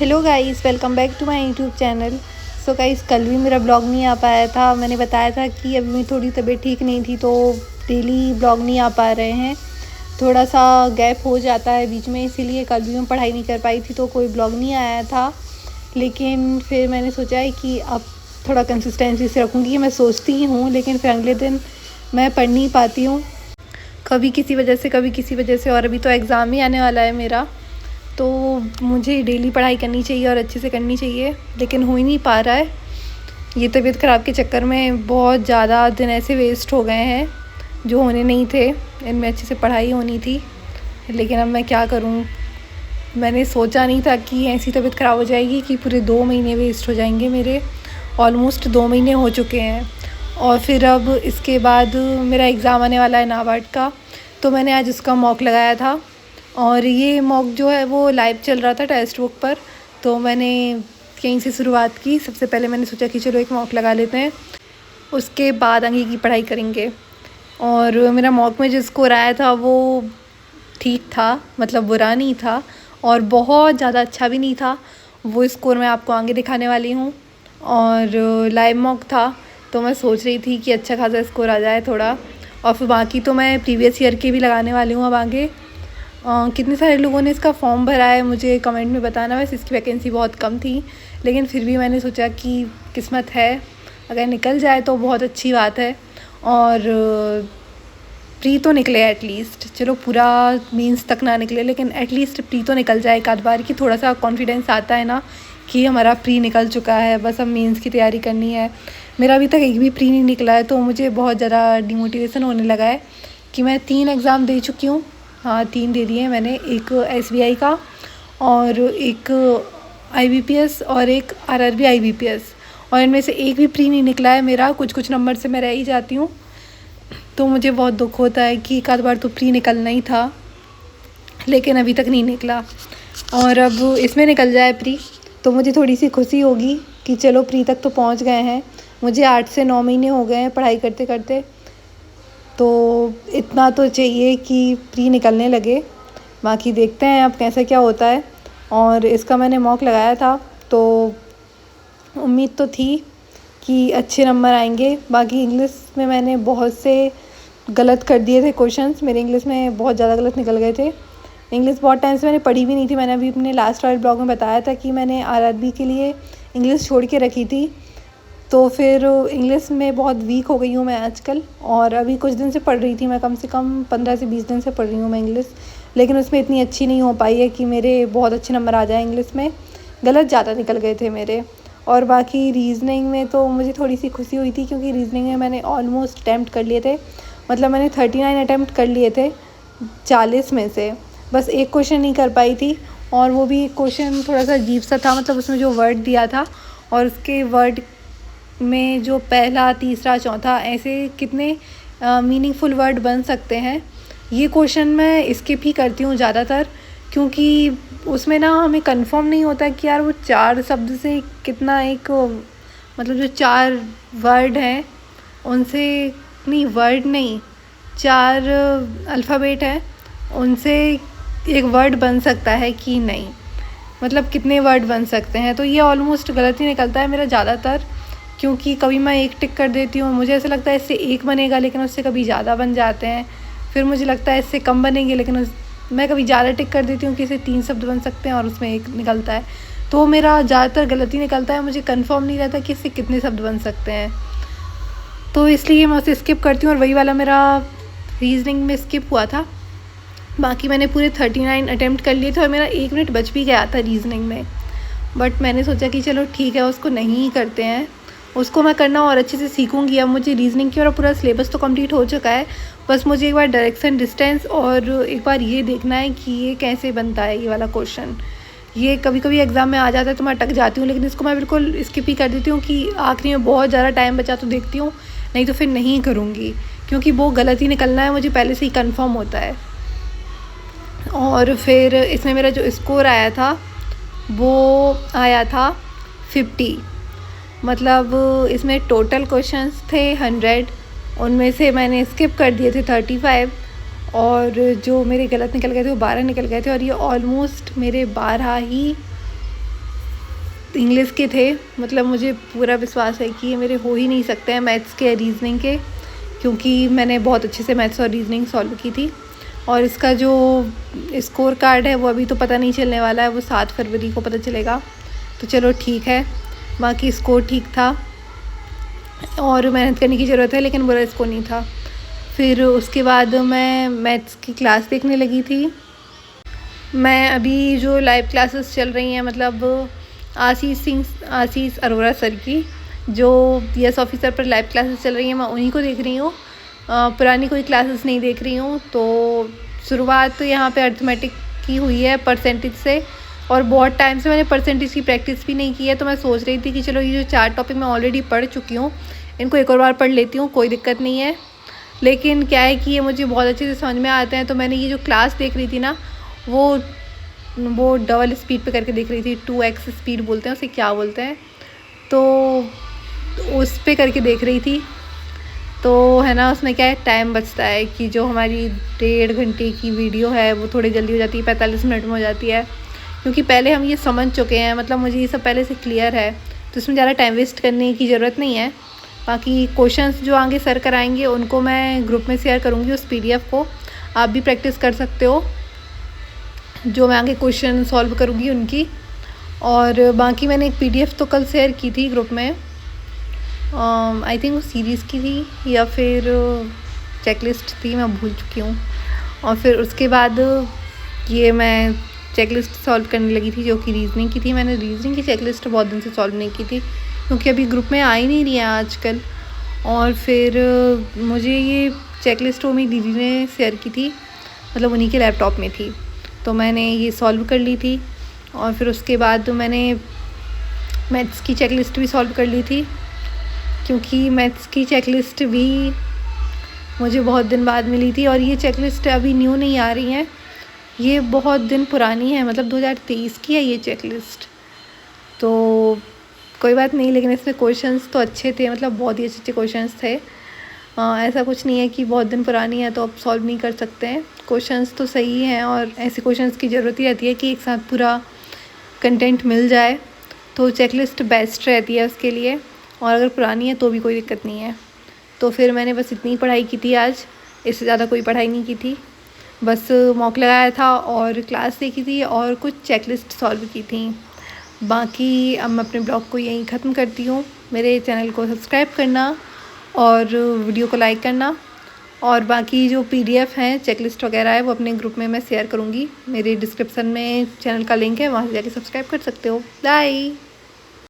Hello guys, welcome back to my YouTube channel. So guys, कल भी मेरा blog नहीं आ पाया था। मैंने बताया था कि अभी मेरी थोड़ी तबीयत ठीक नहीं थी, तो डेली ब्लॉग नहीं आ पा रहे हैं। थोड़ा सा गैप हो जाता है बीच में, इसीलिए कल भी मैं पढ़ाई नहीं कर पाई थी, तो कोई ब्लॉग नहीं आया था। लेकिन फिर मैंने सोचा है कि अब थोड़ा कंसिस्टेंसी से रखूँगी। मैं सोचती ही हूँ, लेकिन फिर अगले दिन मैं पढ़ नहीं पाती हूँ, कभी किसी वजह से कभी किसी वजह से। और अभी तो एग्ज़ाम ही आने वाला है मेरा, तो मुझे डेली पढ़ाई करनी चाहिए और अच्छे से करनी चाहिए, लेकिन हो ही नहीं पा रहा है। ये तबीयत ख़राब के चक्कर में बहुत ज़्यादा दिन ऐसे वेस्ट हो गए हैं जो होने नहीं थे। इनमें अच्छे से पढ़ाई होनी थी, लेकिन अब मैं क्या करूं। मैंने सोचा नहीं था कि ऐसी तबीयत ख़राब हो जाएगी कि पूरे 2 महीने वेस्ट हो जाएंगे मेरे। ऑलमोस्ट 2 महीने हो चुके हैं, और फिर अब इसके बाद मेरा एग्ज़ाम आने वाला है नाबार्ड का, तो मैंने आज उसका मॉक लगाया था। और ये मॉक जो है वो लाइव चल रहा था टेक्स्ट बुक पर, तो मैंने यहीं से शुरुआत की। सबसे पहले मैंने सोचा कि चलो एक मॉक लगा लेते हैं, उसके बाद आगे की पढ़ाई करेंगे। और मेरा मॉक में जो स्कोर आया था वो ठीक था, मतलब बुरा नहीं था और बहुत ज़्यादा अच्छा भी नहीं था। वो स्कोर मैं आपको आगे दिखाने वाली हूँ। और लाइव मॉक था, तो मैं सोच रही थी कि अच्छा खासा स्कोर आ जाए थोड़ा। और फिर बाकी तो मैं प्रीवियस ईयर के भी लगाने वाली हूँ अब आगे। कितने सारे लोगों ने इसका फॉर्म भरा है मुझे कमेंट में बताना। वैसे इसकी वैकेंसी बहुत कम थी, लेकिन फिर भी मैंने सोचा कि किस्मत है, अगर निकल जाए तो बहुत अच्छी बात है। और प्री तो निकले एटलीस्ट, चलो पूरा मींस तक ना निकले, लेकिन एटलीस्ट प्री तो निकल जाए एक आध बार की। थोड़ा सा कॉन्फिडेंस आता है ना कि हमारा प्री निकल चुका है, बस अब मींस की तैयारी करनी है। मेरा अभी तक एक भी प्री नहीं निकला है, तो मुझे बहुत ज़्यादा डिमोटिवेशन होने लगा है कि मैं 3 एग्ज़ाम दे चुकी हूँ। हाँ, 3 दे दिए मैंने, एक SBI का और एक IBPS और एक RRB IBPS, और इनमें से एक भी प्री नहीं निकला है मेरा। कुछ नंबर से मैं रह ही जाती हूँ, तो मुझे बहुत दुख होता है कि एक आध बार तो प्री निकलना ही था, लेकिन अभी तक नहीं निकला। और अब इसमें निकल जाए प्री तो मुझे थोड़ी सी खुशी होगी कि चलो प्री तक तो पहुँच गए हैं। मुझे 8 से 9 महीने हो गए हैं पढ़ाई करते करते, तो इतना तो चाहिए कि प्री निकलने लगे। बाकी देखते हैं अब कैसा क्या होता है। और इसका मैंने मॉक लगाया था, तो उम्मीद तो थी कि अच्छे नंबर आएंगे। बाकी इंग्लिश में मैंने बहुत से गलत कर दिए थे क्वेश्चंस, मेरे इंग्लिश में बहुत ज़्यादा गलत निकल गए थे। इंग्लिश बहुत टाइम से मैंने पढ़ी भी नहीं थी। मैंने अभी अपने लास्ट वाले ब्लॉग में बताया था कि मैंने RRB के लिए इंग्लिश छोड़ के रखी थी, तो फिर इंग्लिश में बहुत वीक हो गई हूँ मैं आजकल। और अभी कुछ दिन से पढ़ रही थी मैं, कम से कम 15 से 20 दिन से पढ़ रही हूँ मैं इंग्लिश, लेकिन उसमें इतनी अच्छी नहीं हो पाई है कि मेरे बहुत अच्छे नंबर आ जाए। इंग्लिश में गलत ज़्यादा निकल गए थे मेरे। और बाकी रीजनिंग में तो मुझे थोड़ी सी खुशी हुई थी, क्योंकि रीजनिंग में मैंने ऑलमोस्ट अटैम्प्ट कर लिए थे। मतलब मैंने 39 अटैम्प्ट कर लिए थे 40 में से। बस एक क्वेश्चन नहीं कर पाई थी, और वो भी क्वेश्चन थोड़ा सा अजीब सा था। मतलब उसमें जो वर्ड दिया था और उसके वर्ड में जो पहला, तीसरा, चौथा, ऐसे कितने मीनिंगफुल वर्ड बन सकते हैं, ये क्वेश्चन मैं स्किप ही करती हूँ ज़्यादातर, क्योंकि उसमें ना हमें कंफर्म नहीं होता कि यार वो 4 शब्द से कितना एक, मतलब जो 4 वर्ड हैं उनसे, नहीं वर्ड नहीं, 4 अल्फ़ाबेट हैं उनसे एक वर्ड बन सकता है कि नहीं, मतलब कितने वर्ड बन सकते हैं। तो ये ऑलमोस्ट गलत ही निकलता है मेरा ज़्यादातर, क्योंकि कभी मैं एक टिक कर देती हूँ, मुझे ऐसा लगता है इससे एक बनेगा, लेकिन उससे कभी ज़्यादा बन जाते हैं। फिर मुझे लगता है इससे कम बनेंगे, लेकिन मैं कभी ज़्यादा टिक कर देती हूँ कि इससे 3 शब्द बन सकते हैं और उसमें एक निकलता है। तो मेरा ज़्यादातर गलती निकलता है, मुझे कंफर्म नहीं रहता कि इससे कितने शब्द बन सकते हैं, तो इसलिए मैं उसे स्किप करती हूँ। और वही वाला मेरा रीजनिंग में स्किप हुआ था। बाकी मैंने पूरे 39 अटैम्प्ट कर लिए थे, और मेरा 1 मिनट बच भी गया था रीजनिंग में, बट मैंने सोचा कि चलो ठीक है, उसको नहीं करते हैं, उसको मैं करना और अच्छे से सीखूंगी। अब मुझे रीजनिंग की मेरा पूरा सिलेबस तो कंप्लीट हो चुका है, बस मुझे एक बार डायरेक्शन, डिस्टेंस और एक बार ये देखना है कि ये कैसे बनता है ये वाला क्वेश्चन। ये कभी कभी एग्ज़ाम में आ जाता है तो मैं अटक जाती हूँ, लेकिन इसको मैं बिल्कुल स्किप ही कर देती हूँ कि आखिरी में बहुत ज़्यादा टाइम बचा तो देखती हूँ, नहीं तो फिर नहीं करूँगी, क्योंकि वो गलत ही निकलना है, मुझे पहले से ही कन्फर्म होता है। और फिर इसमें मेरा जो स्कोर आया था वो आया था 50। मतलब इसमें टोटल क्वेश्चंस थे 100, उनमें से मैंने स्किप कर दिए थे 35, और जो मेरे गलत निकल गए थे वो 12 निकल गए थे। और ये ऑलमोस्ट मेरे 12 ही इंग्लिश के थे। मतलब मुझे पूरा विश्वास है कि ये मेरे हो ही नहीं सकते हैं मैथ्स के, रीजनिंग के, क्योंकि मैंने बहुत अच्छे से मैथ्स और रीजनिंग सॉल्व की थी। और इसका जो स्कोर कार्ड है वो अभी तो पता नहीं चलने वाला है, वो 7 फरवरी को पता चलेगा। तो चलो ठीक है, बाकी स्कोर ठीक था और मेहनत करने की ज़रूरत है, लेकिन बुरा स्कोर नहीं था। फिर उसके बाद मैं मैथ्स की क्लास देखने लगी थी। मैं अभी जो लाइव क्लासेस चल रही हैं, मतलब आशीष अरोड़ा सर की जो PS ऑफिसर पर लाइव क्लासेस चल रही हैं, मैं उन्हीं को देख रही हूँ। पुरानी कोई क्लासेस नहीं देख रही हूँ। तो शुरुआत तो यहाँ पे अर्थमेटिक की हुई है परसेंटेज से, और बहुत टाइम से मैंने परसेंटेज की प्रैक्टिस भी नहीं की है। तो मैं सोच रही थी कि चलो ये जो 4 टॉपिक मैं ऑलरेडी पढ़ चुकी हूँ, इनको एक और बार पढ़ लेती हूँ, कोई दिक्कत नहीं है। लेकिन क्या है कि ये मुझे बहुत अच्छे से समझ में आते हैं। तो मैंने ये जो क्लास देख रही थी ना, वो डबल स्पीड पे करके देख रही थी, 2x स्पीड बोलते हैं उसे, क्या बोलते हैं, तो उस पे करके देख रही थी। तो है ना, उसमें क्या है, टाइम बचता है कि जो हमारी 1.5 घंटे की वीडियो है वो थोड़ी जल्दी हो जाती है, 45 मिनट में हो जाती है, क्योंकि पहले हम ये समझ चुके हैं। मतलब मुझे ये सब पहले से क्लियर है, तो इसमें ज़्यादा टाइम वेस्ट करने की ज़रूरत नहीं है। बाकी क्वेश्चंस जो आगे सर कराएंगे उनको मैं ग्रुप में शेयर करूँगी उस PDF को, आप भी प्रैक्टिस कर सकते हो, जो मैं आगे क्वेश्चन सॉल्व करूँगी उनकी। और बाकी मैंने एक PDF तो कल शेयर की थी ग्रुप में, आई थिंक वो सीरीज़ की थी या फिर चेकलिस्ट थी, मैं भूल चुकी हूँ। और फिर उसके बाद ये मैं चेकलिस्ट सॉल्व करने लगी थी जो कि रीजनिंग की थी। मैंने रीजनिंग की चेकलिस्ट बहुत दिन से सॉल्व नहीं की थी, क्योंकि अभी ग्रुप में आ ही नहीं रही है आजकल। और फिर मुझे ये चेकलिस्ट वो मेरी दीदी ने शेयर की थी, मतलब उन्हीं के लैपटॉप में थी, तो मैंने ये सॉल्व कर ली थी। और फिर उसके बाद मैंने मैथ्स की चेकलिस्ट भी सॉल्व कर ली थी, क्योंकि मैथ्स की चेकलिस्ट भी मुझे बहुत दिन बाद मिली थी। और ये चेकलिस्ट अभी न्यू नहीं आ रही हैं, ये बहुत दिन पुरानी है, मतलब 2023 की है ये चेकलिस्ट। तो कोई बात नहीं, लेकिन इसमें क्वेश्चंस तो अच्छे थे, मतलब बहुत ही अच्छे क्वेश्चंस थे। ऐसा कुछ नहीं है कि बहुत दिन पुरानी है तो आप सॉल्व नहीं कर सकते हैं, क्वेश्चंस तो सही हैं। और ऐसे क्वेश्चंस की ज़रूरत ही रहती है कि एक साथ पूरा कंटेंट मिल जाए, तो चेकलिस्ट बेस्ट रहती है उसके लिए। और अगर पुरानी है तो भी कोई दिक्कत नहीं है। तो फिर मैंने बस इतनी पढ़ाई की थी आज, इससे ज़्यादा कोई पढ़ाई नहीं की थी। बस मॉक लगाया था और क्लास देखी थी और कुछ चेकलिस्ट सॉल्व की थी। बाकी अब मैं अपने ब्लॉग को यहीं ख़त्म करती हूँ। मेरे चैनल को सब्सक्राइब करना और वीडियो को लाइक करना, और बाकी जो PDF हैं चेकलिस्ट वगैरह है वो अपने ग्रुप में मैं शेयर करूँगी। मेरे डिस्क्रिप्शन में चैनल का लिंक है, वहाँ से जाके सब्सक्राइब कर सकते हो। बाय।